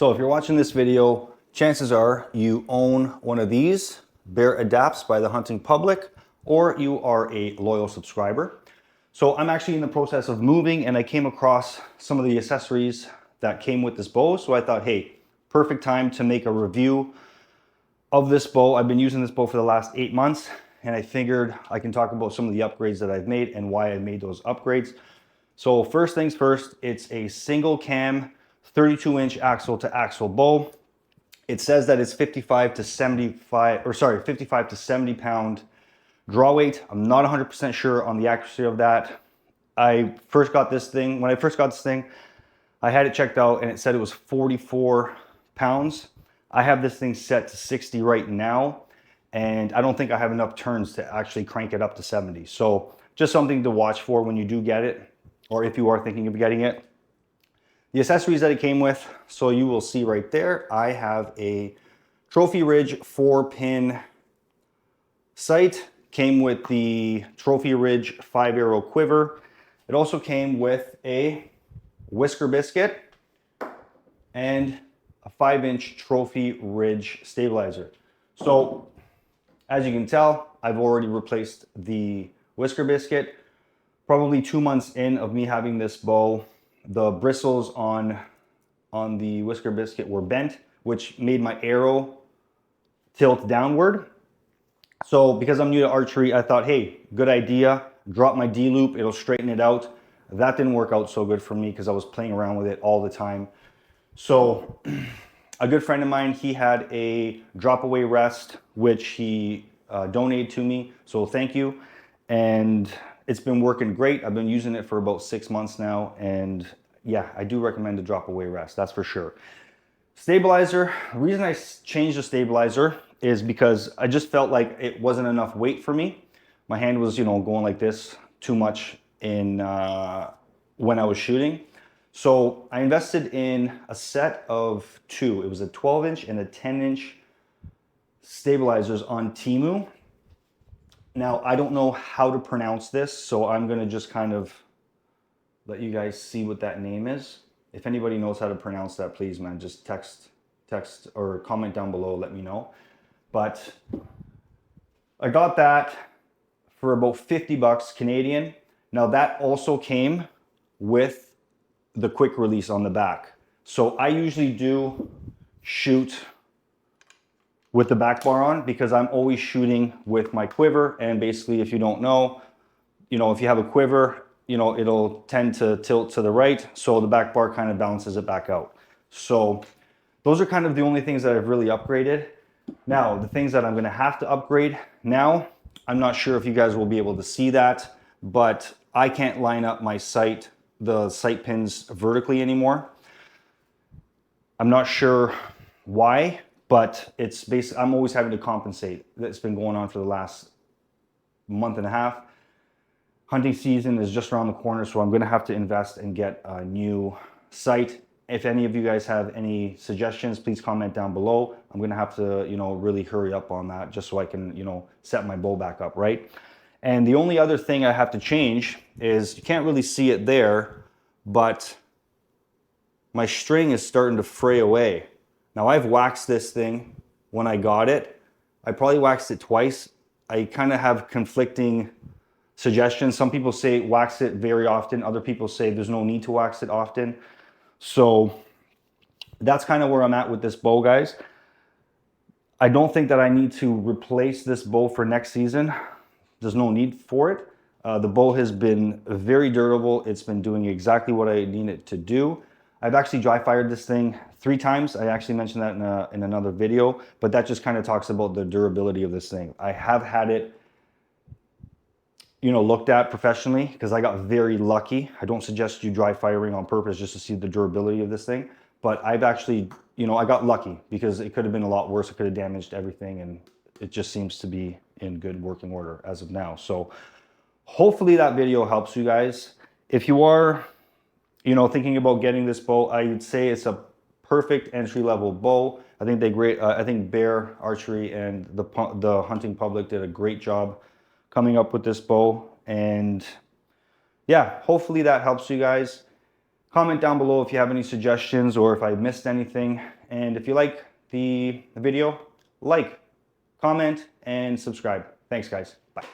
So if you're watching this video, chances are you own one of these Bear Adapts by the hunting public, or you are a loyal subscriber. So I'm actually in the process of moving and I came across some of the accessories that came with this bow. So I thought, hey, perfect time to make a review of this bow. I've been using this bow for the last 8 months and I figured I can talk about some of the upgrades that I've made and why I made those upgrades. So first things first, it's a single cam 32-inch axle to axle bow. It says that it's 55 to 70 pound draw weight. I'm not 100% sure on the accuracy of that. When I first got this thing, I had it checked out and it said it was 44 pounds. I have this thing set to 60 right now, and I don't think I have enough turns to actually crank it up to 70. So just something to watch for when you do get it, or if you are thinking of getting it. The accessories that it came with, so you will see right there, I have a Trophy Ridge 4-pin sight. Came with the Trophy Ridge 5-arrow quiver. It also came with a whisker biscuit and a 5-inch Trophy Ridge stabilizer. So as you can tell, I've already replaced the whisker biscuit. Probably 2 months in of me having this bow, the bristles on the whisker biscuit were bent, which made my arrow tilt downward. So because I'm new to archery, I thought, hey, good idea, drop my D-loop, it'll straighten it out. That didn't work out so good for me because I was playing around with it all the time. So a good friend of mine, he had a drop away rest, which he donated to me. So thank you. And it's been working great. I've been using it for about 6 months now. And yeah, I do recommend the drop away rest, that's for sure. Stabilizer, the reason I changed the stabilizer is because I just felt like it wasn't enough weight for me. My hand was, going like this too much in when I was shooting. So I invested in a set of two. It was a 12-inch and a 10-inch stabilizers on Temu. Now, I don't know how to pronounce this, so I'm gonna just kind of let you guys see what that name is. If anybody knows how to pronounce that, please, man, just text or comment down below, let me know. But I got that for about 50 bucks Canadian. Now that also came with the quick release on the back. So I usually do shoot with the back bar on because I'm always shooting with my quiver. And basically, if you don't know, if you have a quiver, it'll tend to tilt to the right. So the back bar kind of balances it back out. So those are kind of the only things that I've really upgraded. Now, the things that I'm gonna have to upgrade now, I'm not sure if you guys will be able to see that, but I can't line up my sight, the sight pins vertically anymore. I'm not sure why, but it's basically, I'm always having to compensate. That's been going on for the last month and a half. Hunting season is just around the corner, so I'm gonna have to invest and get a new sight. If any of you guys have any suggestions, please comment down below. I'm gonna have to, really hurry up on that just so I can, set my bow back up, right? And the only other thing I have to change is, you can't really see it there, but my string is starting to fray away. Now I've waxed this thing when I got it. I probably waxed it twice. I kind of have conflicting suggestions. Some people say wax it very often. Other people say there's no need to wax it often. So that's kind of where I'm at with this bow, guys. I don't think that I need to replace this bow for next season. There's no need for it. The bow has been very durable. It's been doing exactly what I need it to do. I've actually dry fired this thing 3 times. I actually mentioned that in another video, but that just kind of talks about the durability of this thing. I have had it looked at professionally because I got very lucky. I don't suggest you dry firing on purpose just to see the durability of this thing, but I've actually, I got lucky because it could have been a lot worse. It could have damaged everything, and it just seems to be in good working order as of now. So hopefully that video helps you guys. If you are, thinking about getting this bow, I would say it's a perfect entry-level bow. I think I think Bear Archery and the hunting public did a great job coming up with this bow. And yeah, hopefully that helps you guys. Comment down below if you have any suggestions or if I missed anything. And if you like the video, like, comment, and subscribe. Thanks, guys. Bye.